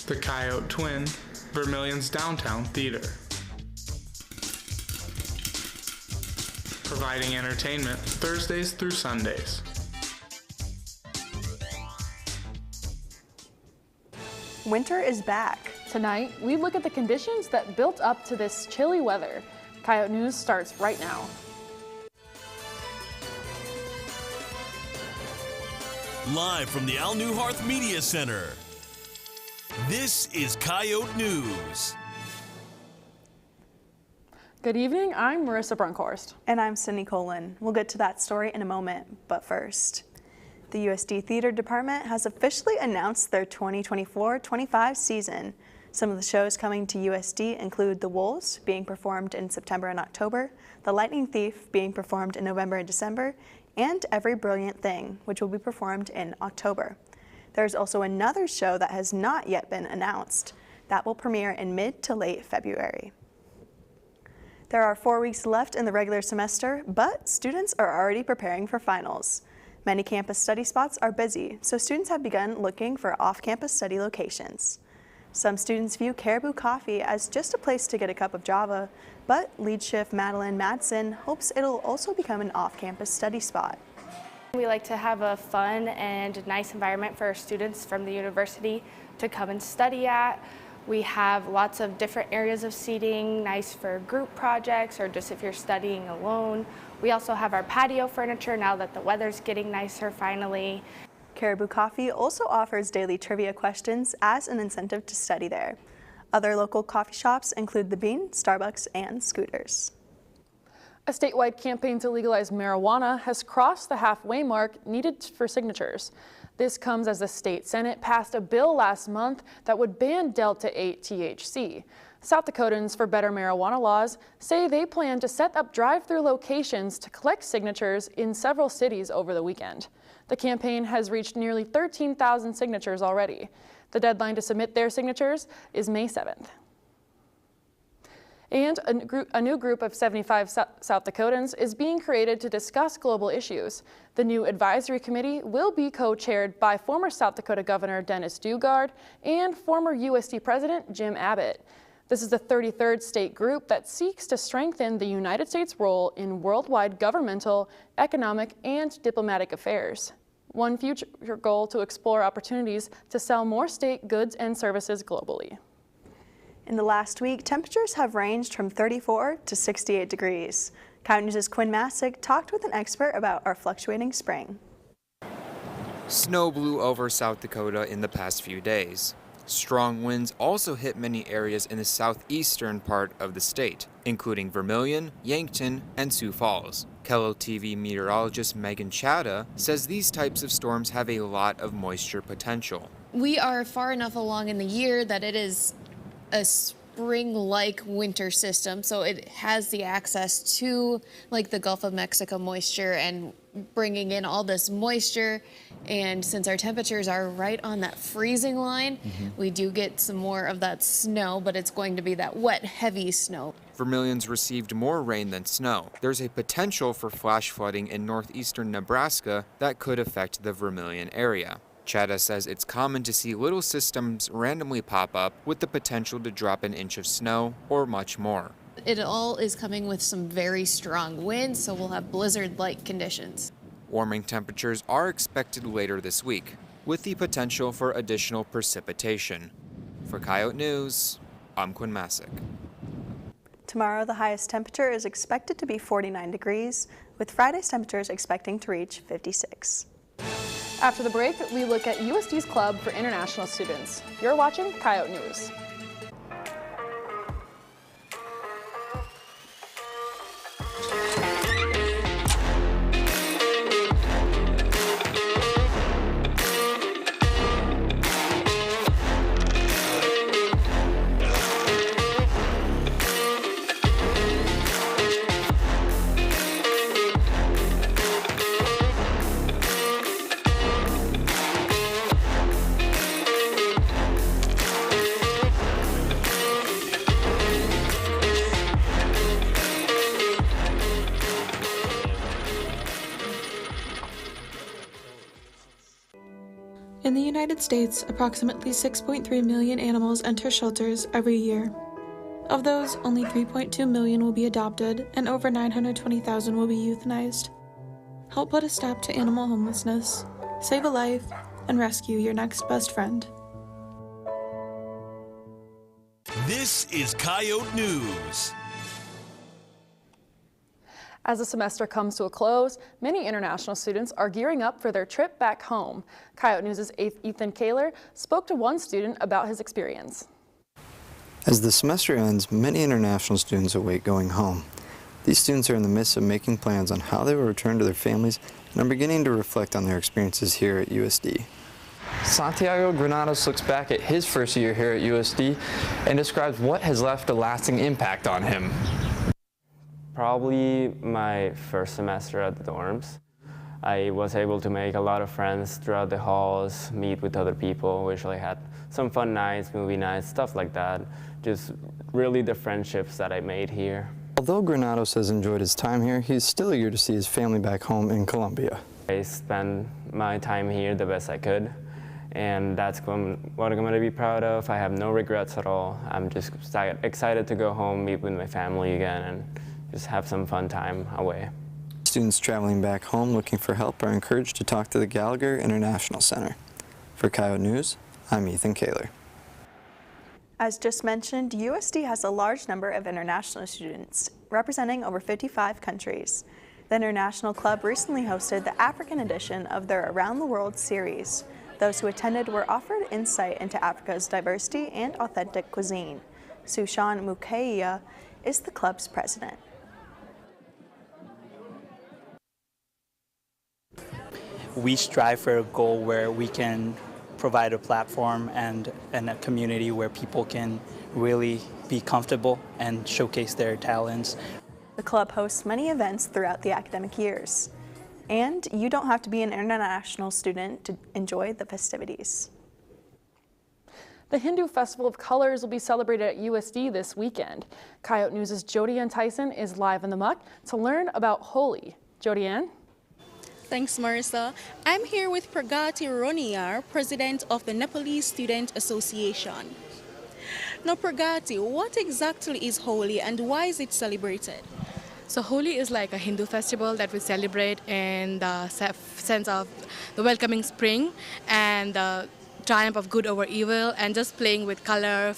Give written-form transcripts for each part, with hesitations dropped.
The Coyote Twin, Vermilion's downtown theater. Providing entertainment Thursdays through Sundays. Winter is back. Tonight, we look at the conditions that built up to this chilly weather. Coyote News starts right now. Live from the Al Newharth Media Center, this is Coyote News. Good evening, I'm Marissa Brunkhorst. And I'm Sydney Colin. We'll get to that story in a moment, but first. The USD Theater Department has officially announced their 2024-25 season. Some of the shows coming to USD include The Wolves, being performed in September and October, The Lightning Thief, being performed in November and December, and Every Brilliant Thing, which will be performed in October. There's also another show that has not yet been announced. That will premiere in mid to late February. There are 4 weeks left in the regular semester, but students are already preparing for finals. Many campus study spots are busy, so students have begun looking for off-campus study locations. Some students view Caribou Coffee as just a place to get a cup of Java, but lead chef Madeline Madsen hopes it'll also become an off-campus study spot. We like to have a fun and nice environment for our students from the university to come and study at. We have lots of different areas of seating, nice for group projects or just if you're studying alone. We also have our patio furniture now that the weather's getting nicer finally. Caribou Coffee also offers daily trivia questions as an incentive to study there. Other local coffee shops include The Bean, Starbucks, and Scooters. A statewide campaign to legalize marijuana has crossed the halfway mark needed for signatures. This comes as the state Senate passed a bill last month that would ban Delta-8 THC. South Dakotans for Better Marijuana Laws say they plan to set up drive-through locations to collect signatures in several cities over the weekend. The campaign has reached nearly 13,000 signatures already. The deadline to submit their signatures is May 7th. And a new group of 75 South Dakotans is being created to discuss global issues. The new advisory committee will be co-chaired by former South Dakota Governor Dennis Dugard and former USD President Jim Abbott. This is the 33rd state group that seeks to strengthen the United States' role in worldwide governmental, economic, and diplomatic affairs. One future goal to explore opportunities to sell more state goods and services globally. In the last week, temperatures have ranged from 34 to 68 degrees. Coyote News' Quinn Massick talked with an expert about our fluctuating spring. Snow blew over South Dakota in the past few days. Strong winds also hit many areas in the southeastern part of the state, including Vermilion, Yankton, and Sioux Falls. Kello TV meteorologist Megan Chadda says these types of storms have a lot of moisture potential. We are far enough along in the year that it is a spring-like winter system, so it has the access to like the Gulf of Mexico moisture and bringing in all this moisture. And since our temperatures are right on that freezing line, we do get some more of that snow, but it's going to be that wet, heavy snow. Vermilion's received more rain than snow. There's a potential for flash flooding in northeastern Nebraska that could affect the Vermilion area. Chadda says it's common to see little systems randomly pop up with the potential to drop an inch of snow or much more. It all is coming with some very strong winds, so we'll have blizzard-like conditions. Warming temperatures are expected later this week, with the potential for additional precipitation. For Coyote News, I'm Quinn Massick. Tomorrow, the highest temperature is expected to be 49 degrees, with Friday's temperatures expecting to reach 56. After the break, we look at USD's Club for International Students. You're watching Coyote News. States, approximately 6.3 million animals enter shelters every year. Of those, only 3.2 million will be adopted, and over 920,000 will be euthanized. Help put a stop to animal homelessness, save a life, and rescue your next best friend. This is Coyote News. As the semester comes to a close, many international students are gearing up for their trip back home. Coyote News' Ethan Kaler spoke to one student about his experience. As the semester ends, many international students await going home. These students are in the midst of making plans on how they will return to their families and are beginning to reflect on their experiences here at USD. Santiago Granados looks back at his first year here at USD and describes what has left a lasting impact on him. Probably my first semester at the dorms. I was able to make a lot of friends throughout the halls, meet with other people. We usually had some fun nights, movie nights, stuff like that. Just really the friendships that I made here. Although Granados has enjoyed his time here, he's still eager to see his family back home in Colombia. I spent my time here the best I could, and that's what I'm going to be proud of. I have no regrets at all. I'm just excited to go home, meet with my family again, and just have some fun time away. Students traveling back home looking for help are encouraged to talk to the Gallagher International Center. For Coyote News, I'm Ethan Kaler. As just mentioned, USD has a large number of international students, representing over 55 countries. The International Club recently hosted the African edition of their Around the World series. Those who attended were offered insight into Africa's diversity and authentic cuisine. Sushan Mukeia is the club's president. We strive for a goal where we can provide a platform and a community where people can really be comfortable and showcase their talents. The club hosts many events throughout the academic years, and you don't have to be an international student to enjoy the festivities. The Hindu Festival of Colors will be celebrated at USD this weekend. Coyote News' Jodianne Tyson is live in the muck to learn about Holi. Jodianne? Thanks, Marissa. I'm here with Pragati Roniar, president of the Nepalese Student Association. Now, Pragati, what exactly is Holi and why is it celebrated? So Holi is like a Hindu festival that we celebrate in the sense of the welcoming spring and the triumph of good over evil, and just playing with color,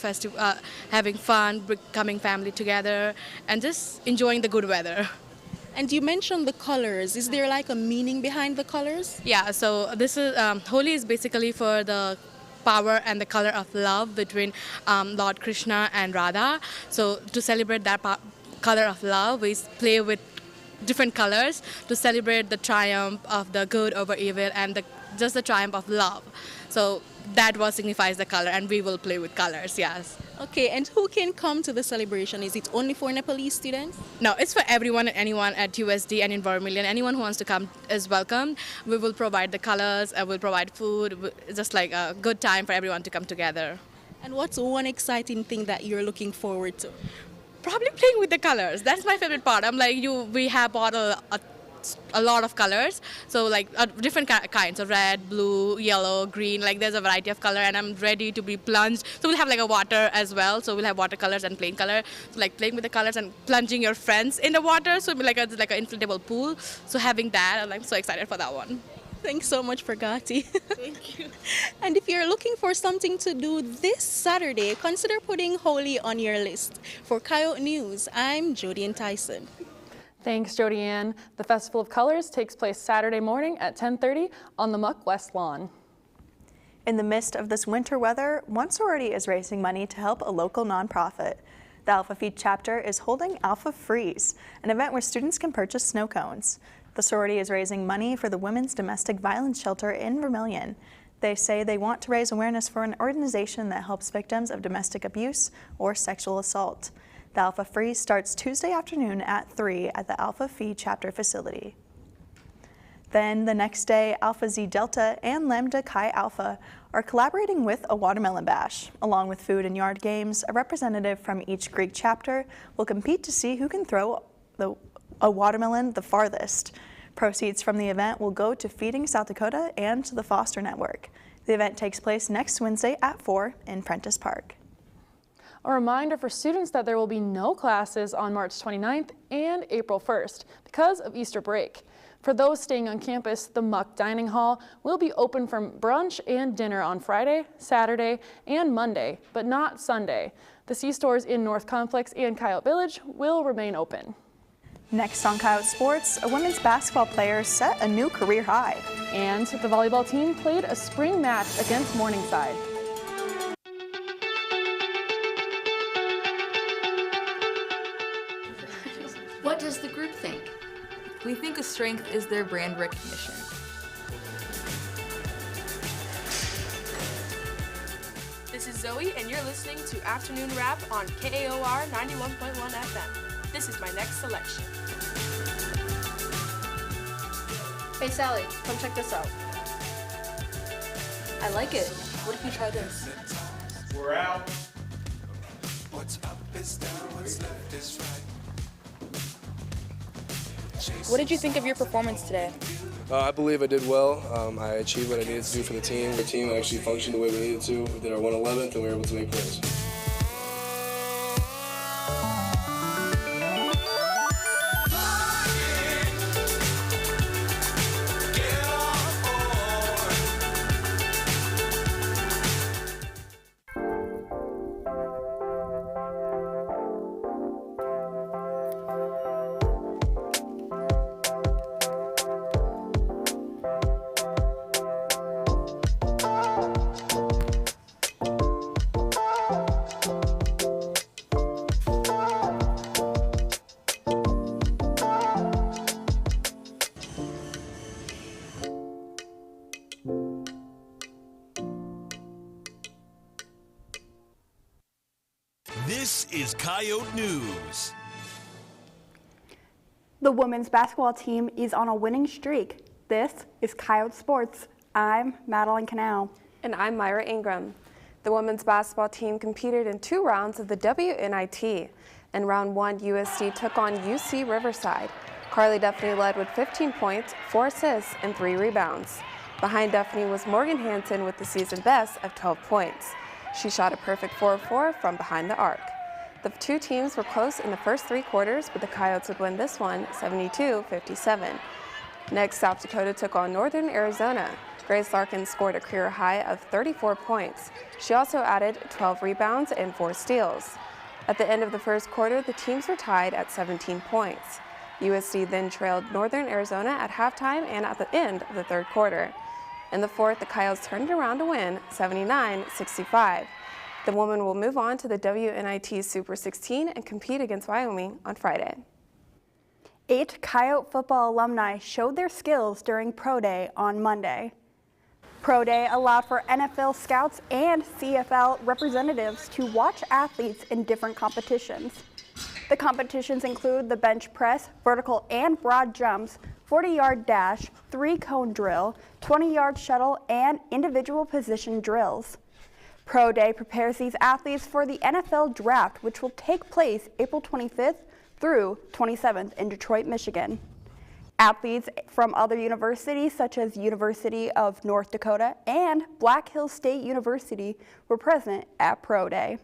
having fun, coming family together, and just enjoying the good weather. And you mentioned the colors. Is there like a meaning behind the colors? Yeah, so this is Holi is basically for the power and the color of love between Lord Krishna and Radha. So to celebrate that color of love, we play with different colors to celebrate the triumph of the good over evil and just the triumph of love. So that what signifies the color, and we will play with colors, yes. Okay, and who can come to the celebration? Is it only for Nepalese students? No, it's for everyone and anyone at USD and in Vermilion. Anyone who wants to come is welcome. We will provide the colors, we'll provide food, just like a good time for everyone to come together. And what's one exciting thing that you're looking forward to? Probably playing with the colors. That's my favorite part. I'm like, we have bought a lot of colors, so like different kinds of red, blue, yellow, green, like there's a variety of color, and I'm ready to be plunged. So we'll have like a water as well, so we'll have watercolors and plain color, so like playing with the colors and plunging your friends in the water, so it'll be like an inflatable pool. So having that, I'm so excited for that one. Thanks so much, Pragati. Thank you. And if you're looking for something to do this Saturday, consider putting Holi on your list. For Coyote News, I'm Jodianne Tyson. Thanks, Jodianne. The Festival of Colors takes place Saturday morning at 10:30 on the Muck West Lawn. In the midst of this winter weather, one sorority is raising money to help a local nonprofit. The Alpha Phi chapter is holding Alpha Freeze, an event where students can purchase snow cones. The sorority is raising money for the Women's Domestic Violence Shelter in Vermilion. They say they want to raise awareness for an organization that helps victims of domestic abuse or sexual assault. The Alpha Freeze starts Tuesday afternoon at 3 at the Alpha Phi chapter facility. Then the next day, Alpha Xi Delta and Lambda Chi Alpha are collaborating with a watermelon bash. Along with food and yard games, a representative from each Greek chapter will compete to see who can throw a watermelon the farthest. Proceeds from the event will go to Feeding South Dakota and to the Foster Network. The event takes place next Wednesday at 4 in Prentice Park. A reminder for students that there will be no classes on March 29th and April 1st because of Easter break. For those staying on campus, the Muck Dining Hall will be open for brunch and dinner on Friday, Saturday, and Monday, but not Sunday. The C-stores in North Complex and Coyote Village will remain open. Next on Coyote Sports, a women's basketball player set a new career high. And the volleyball team played a spring match against Morningside. What does the group think? We think a strength is their brand recognition. This is Zoe, and you're listening to Afternoon Rap on KAOR 91.1 FM. This is my next selection. Hey Sally, come check this out. I like it. What if you try this? We're out. What did you think of your performance today? I believe I did well. I achieved what I needed to do for the team. The team actually functioned the way we needed to. We did our 111th and we were able to make plays. This is Coyote News. The women's basketball team is on a winning streak. This is Coyote Sports. I'm Madeline Canal. And I'm Myra Ingram. The women's basketball team competed in 2 rounds of the WNIT. In round 1, USD took on UC Riverside. Carly Duffney led with 15 points, 4 assists, and 3 rebounds. Behind Duffney was Morgan Hansen with the season best of 12 points. She shot a perfect 4 of 4 from behind the arc. The 2 teams were close in the first 3 quarters, but the Coyotes would win this one 72-57. Next, South Dakota took on Northern Arizona. Grace Larkin scored a career high of 34 points. She also added 12 rebounds and 4 steals. At the end of the first quarter, the teams were tied at 17 points. USD then trailed Northern Arizona at halftime and at the end of the third quarter. In the fourth, the Coyotes turned it around to win 79-65. The women will move on to the WNIT Super 16 and compete against Wyoming on Friday. 8 Coyote football alumni showed their skills during Pro Day on Monday. Pro Day allowed for NFL scouts and CFL representatives to watch athletes in different competitions. The competitions include the bench press, vertical and broad jumps, 40-yard dash, 3-cone drill, 20-yard shuttle, and individual position drills. Pro Day prepares these athletes for the NFL Draft, which will take place April 25th through 27th in Detroit, Michigan. Athletes from other universities such as University of North Dakota and Black Hills State University were present at Pro Day.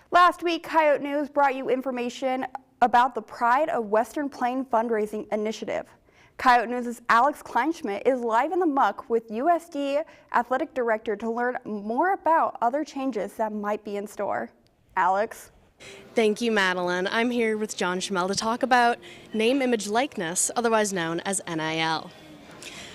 Last week, Coyote News brought you information about the Pride of Western Plain fundraising initiative. Coyote News' Alex Kleinschmidt is live in the muck with USD Athletic Director to learn more about other changes that might be in store. Alex? Thank you, Madeline. I'm here with John Schmel to talk about name, image, likeness, otherwise known as NIL.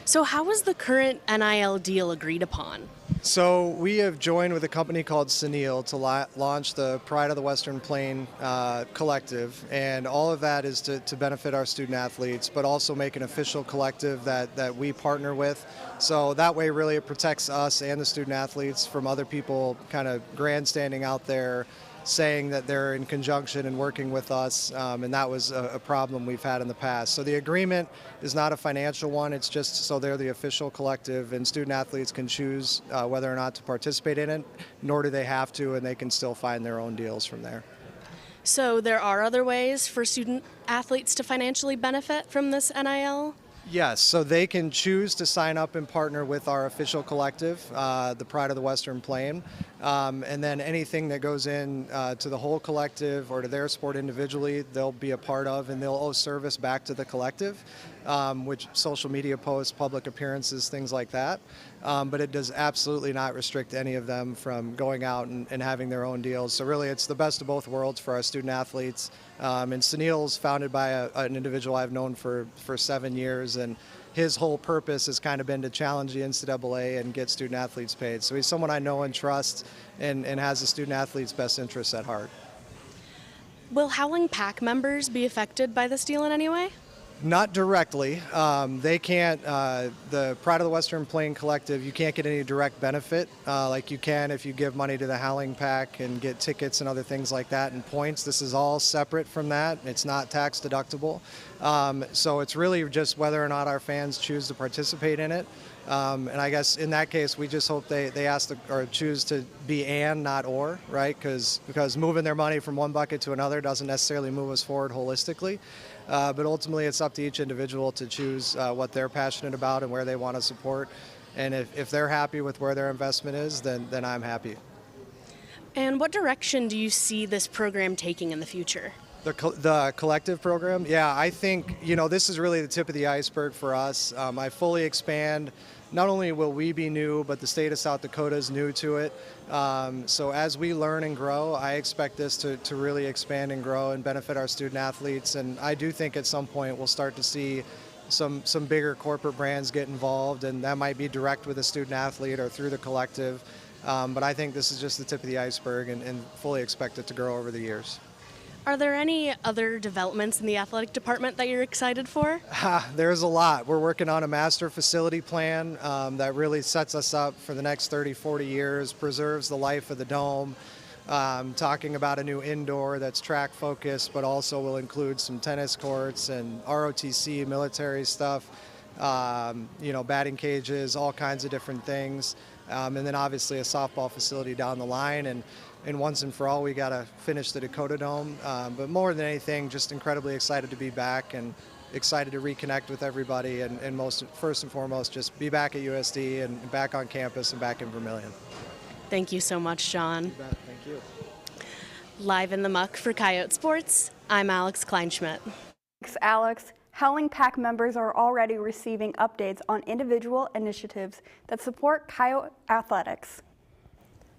So how was the current NIL deal agreed upon? So we have joined with a company called Sunil to launch the Pride of the Western Plain collective, and all of that is to benefit our student athletes, but also make an official collective that we partner with. So that way really it protects us and the student athletes from other people kind of grandstanding out there saying that they're in conjunction and working with us, and that was a problem we've had in the past. So the agreement is not a financial one, it's just so they're the official collective and student athletes can choose whether or not to participate in it, nor do they have to, and they can still find their own deals from there. So there are other ways for student athletes to financially benefit from this NIL? Yes, so they can choose to sign up and partner with our official collective, the Pride of the Western Plain, and then anything that goes in to the whole collective or to their sport individually, they'll be a part of, and they'll owe service back to the collective, which social media posts, public appearances, things like that. But it does absolutely not restrict any of them from going out and having their own deals. So really, it's the best of both worlds for our student athletes. And Sunil's founded by an individual I've known for 7 years, and his whole purpose has kind of been to challenge the NCAA and get student athletes paid. So he's someone I know and trust and has the student athletes' best interests at heart. Will Howling Pack members be affected by this deal in any way? Not directly. They can't, the Pride of the Western Plain Collective, you can't get any direct benefit like you can if you give money to the Howling Pack and get tickets and other things like that and points. This is all separate from that. It's not tax deductible. So it's really just whether or not our fans choose to participate in it. And I guess in that case, we just hope they ask or choose to be and, not or, right? Because moving their money from one bucket to another doesn't necessarily move us forward holistically. But ultimately, it's up to each individual to choose what they're passionate about and where they want to support. And if they're happy with where their investment is, then I'm happy. And what direction do you see this program taking in the future? The collective program? Yeah, I think, this is really the tip of the iceberg for us. I fully expand. Not only will we be new, but the state of South Dakota is new to it. So as we learn and grow, I expect this to really expand and grow and benefit our student athletes. And I do think at some point we'll start to see some bigger corporate brands get involved, and that might be direct with a student athlete or through the collective. But I think this is just the tip of the iceberg and fully expect it to grow over the years. Are there any other developments in the athletic department that you're excited for? There's a lot. We're working on a master facility plan that really sets us up for the next 30, 40 years, preserves the life of the dome, talking about a new indoor that's track focused, but also will include some tennis courts and ROTC military stuff, batting cages, all kinds of different things. And then obviously a softball facility down the line. And once and for all, we got to finish the Dakota Dome. But more than anything, just incredibly excited to be back and excited to reconnect with everybody. And first and foremost, just be back at USD and back on campus and back in Vermilion. Thank you so much, John. You bet. Thank you. Live in the muck for Coyote Sports, I'm Alex Kleinschmidt. Thanks, Alex. Howling Pack members are already receiving updates on individual initiatives that support Coyote athletics.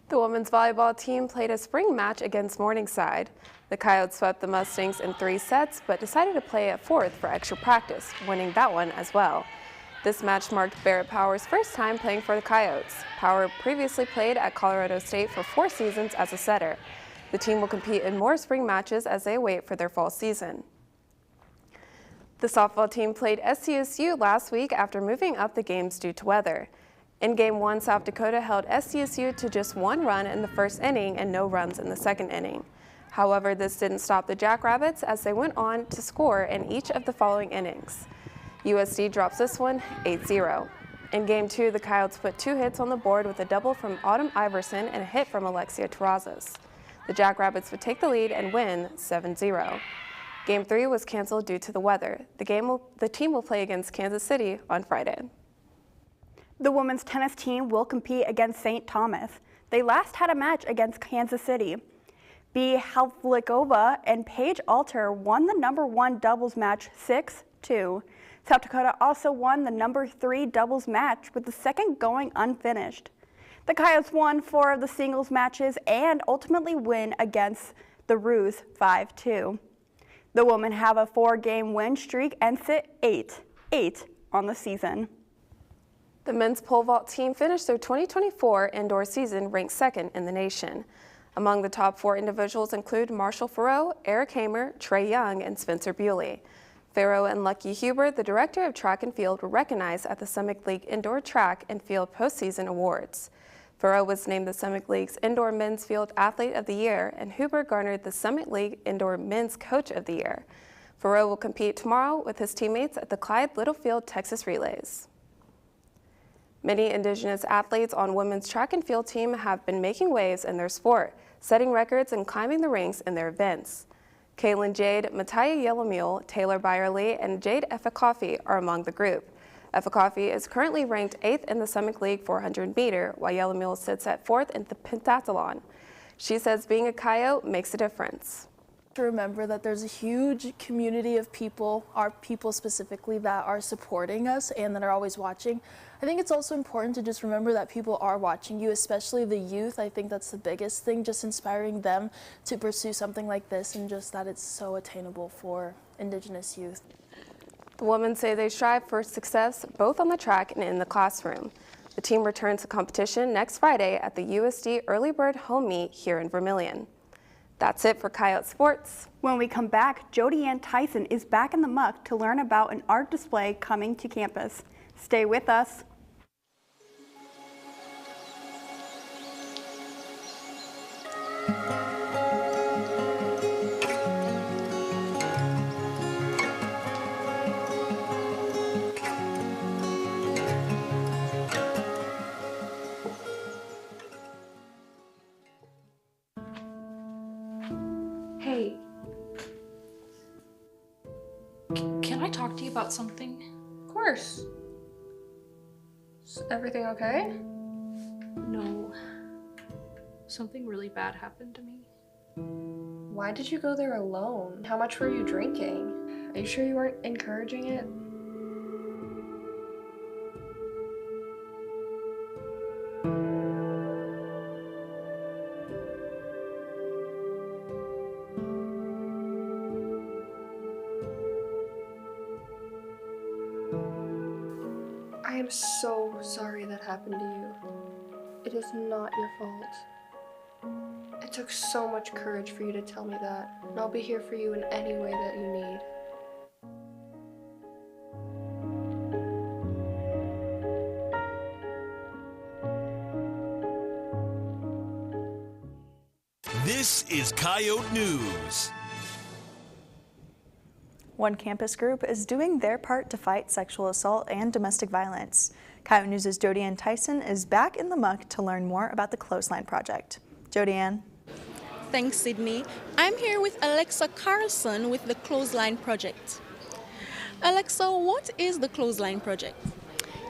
The women's volleyball team played a spring match against Morningside. The Coyotes swept the Mustangs in 3 sets, but decided to play a 4th for extra practice, winning that one as well. This match marked Barrett Power's first time playing for the Coyotes. Power previously played at Colorado State for 4 seasons as a setter. The team will compete in more spring matches as they wait for their fall season. The softball team played SCSU last week after moving up the games due to weather. In Game 1, South Dakota held SCSU to just 1 run in the first inning and no runs in the second inning. However, this didn't stop the Jackrabbits as they went on to score in each of the following innings. USD drops this one 8-0. In Game 2, the Coyotes put 2 hits on the board with a double from Autumn Iverson and a hit from Alexia Terrazas. The Jackrabbits would take the lead and win 7-0. Game 3 was canceled due to the weather. The team will play against Kansas City on Friday. The women's tennis team will compete against St. Thomas. They last had a match against Kansas City. B. Havlikova and Paige Alter won the #1 doubles match 6-2. South Dakota also won the #3 doubles match with the second going unfinished. The Coyotes won 4 of the singles matches and ultimately win against the Roos 5-2. The women have a 4-game win streak and sit 8 on the season. The men's pole vault team finished their 2024 indoor season ranked 2nd in the nation. Among the top 4 individuals include Marshall Farrow, Eric Hamer, Trey Young, and Spencer Bewley. Farrow and Lucky Huber, the director of track and field, were recognized at the Summit League Indoor Track and Field Postseason Awards. Farrow was named the Summit League's Indoor Men's Field Athlete of the Year, and Huber garnered the Summit League Indoor Men's Coach of the Year. Farrow will compete tomorrow with his teammates at the Clyde Littlefield Texas Relays. Many Indigenous athletes on women's track and field team have been making waves in their sport, setting records and climbing the ranks in their events. Kaylin Jade, Mattia Yellowmule, Taylor Byerly, and Jade Effacoffey are among the group. Effacoffey is currently ranked 8th in the Summit League 400 meter, while Yellowmule sits at 4th in the pentathlon. She says being a Coyote makes a difference. To remember that there's a huge community of people, our people specifically, that are supporting us and that are always watching. I think it's also important to just remember that people are watching you, especially the youth. I think that's the biggest thing, just inspiring them to pursue something like this and just that it's so attainable for Indigenous youth. The women say they strive for success both on the track and in the classroom. The team returns to competition next Friday at the USD Early Bird Home Meet here in Vermilion. That's it for Coyote Sports. When we come back, Jody Ann Tyson is back in the muck to learn about an art display coming to campus. Stay with us. Hey, can I talk to you about something? Of course. Is everything okay? No. Something really bad happened to me. Why did you go there alone? How much were you drinking? Are you sure you weren't encouraging it? I am so sorry that happened to you. It is not your fault. It took so much courage for you to tell me that, and I'll be here for you in any way that you need. This is Coyote News. One campus group is doing their part to fight sexual assault and domestic violence. Coyote News' Jody Ann Tyson is back in the muck to learn more about the Clothesline Project. Jody Ann. Thanks, Sydney. I'm here with Alexa Carlson with the Clothesline Project. Alexa, what is the Clothesline Project?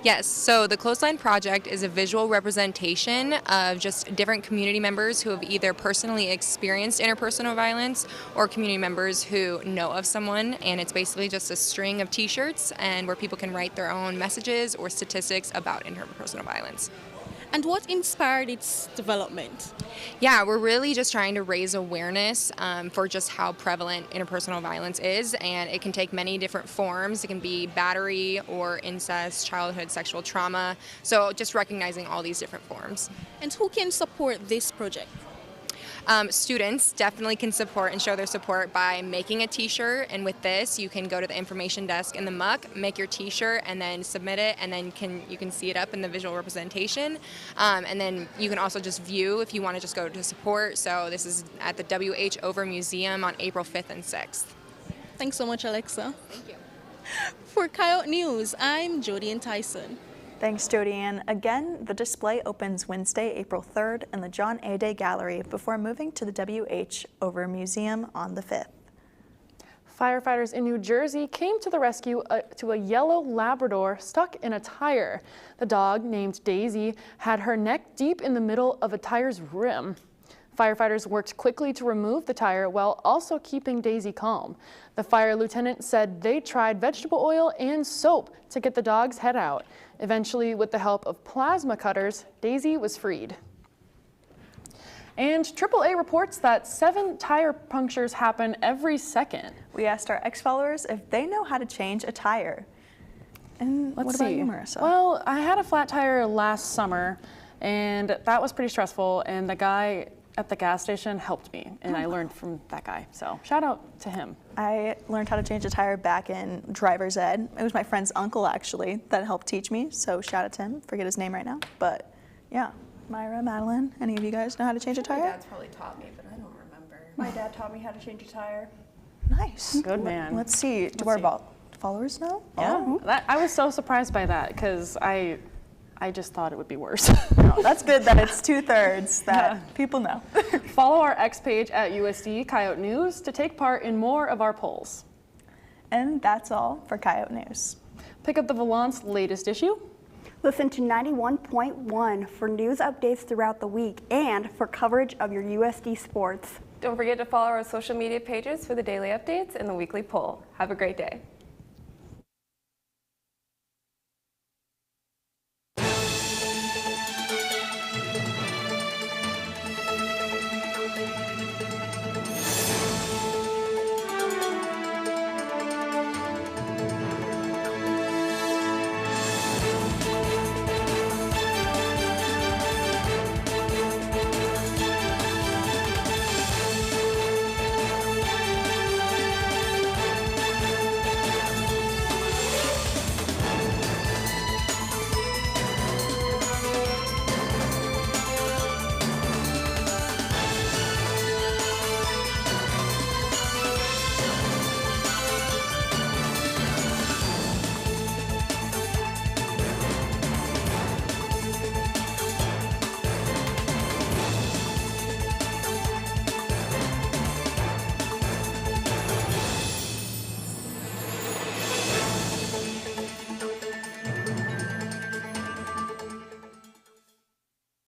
Yes, so the Clothesline Project is a visual representation of just different community members who have either personally experienced interpersonal violence or community members who know of someone, and it's basically just a string of t-shirts and where people can write their own messages or statistics about interpersonal violence. And what inspired its development? Yeah, we're really just trying to raise awareness for just how prevalent interpersonal violence is, and it can take many different forms. It can be battery or incest, childhood sexual trauma, so just recognizing all these different forms. And who can support this project? Students definitely can support and show their support by making a t-shirt, and with this you can go to the information desk in the muck, make your t-shirt, and then submit it, and then you can see it up in the visual representation, and then you can also just view if you want to just go to support. So this is at the WH Over Museum on April 5th and 6th. Thanks so much, Alexa. Thank you. For Coyote News, I'm Jody Ann Tyson. Thanks, Jody Ann. Again, the display opens Wednesday, April 3rd in the John A. Day Gallery before moving to the WH Over Museum on the 5th. Firefighters in New Jersey came to the rescue to a yellow Labrador stuck in a tire. The dog, named Daisy, had her neck deep in the middle of a tire's rim. Firefighters worked quickly to remove the tire while also keeping Daisy calm. The fire lieutenant said they tried vegetable oil and soap to get the dog's head out. Eventually, with the help of plasma cutters, Daisy was freed. And AAA reports that 7 tire punctures happen every second. We asked our ex-followers if they know how to change a tire. And what about you, Marissa? Well, I had a flat tire last summer, and that was pretty stressful, and the guy at the gas station helped me, and I learned from that guy, so shout out to him. I learned how to change a tire back in driver's ed. It was my friend's uncle, actually, that helped teach me, so shout out to him. Forget his name right now, but yeah. Myra, Madeline, any of you guys know how to change a tire? My dad's probably taught me, but I don't remember. My dad taught me how to change a tire. Nice. Good man. Let's see, do our followers know? Yeah, I was so surprised by that, because I I just thought it would be worse. No, that's good that it's 2/3 that people know. Follow our X page at USD Coyote News to take part in more of our polls. And that's all for Coyote News. Pick up the Volant's latest issue. Listen to 91.1 for news updates throughout the week and for coverage of your USD sports. Don't forget to follow our social media pages for the daily updates and the weekly poll. Have a great day.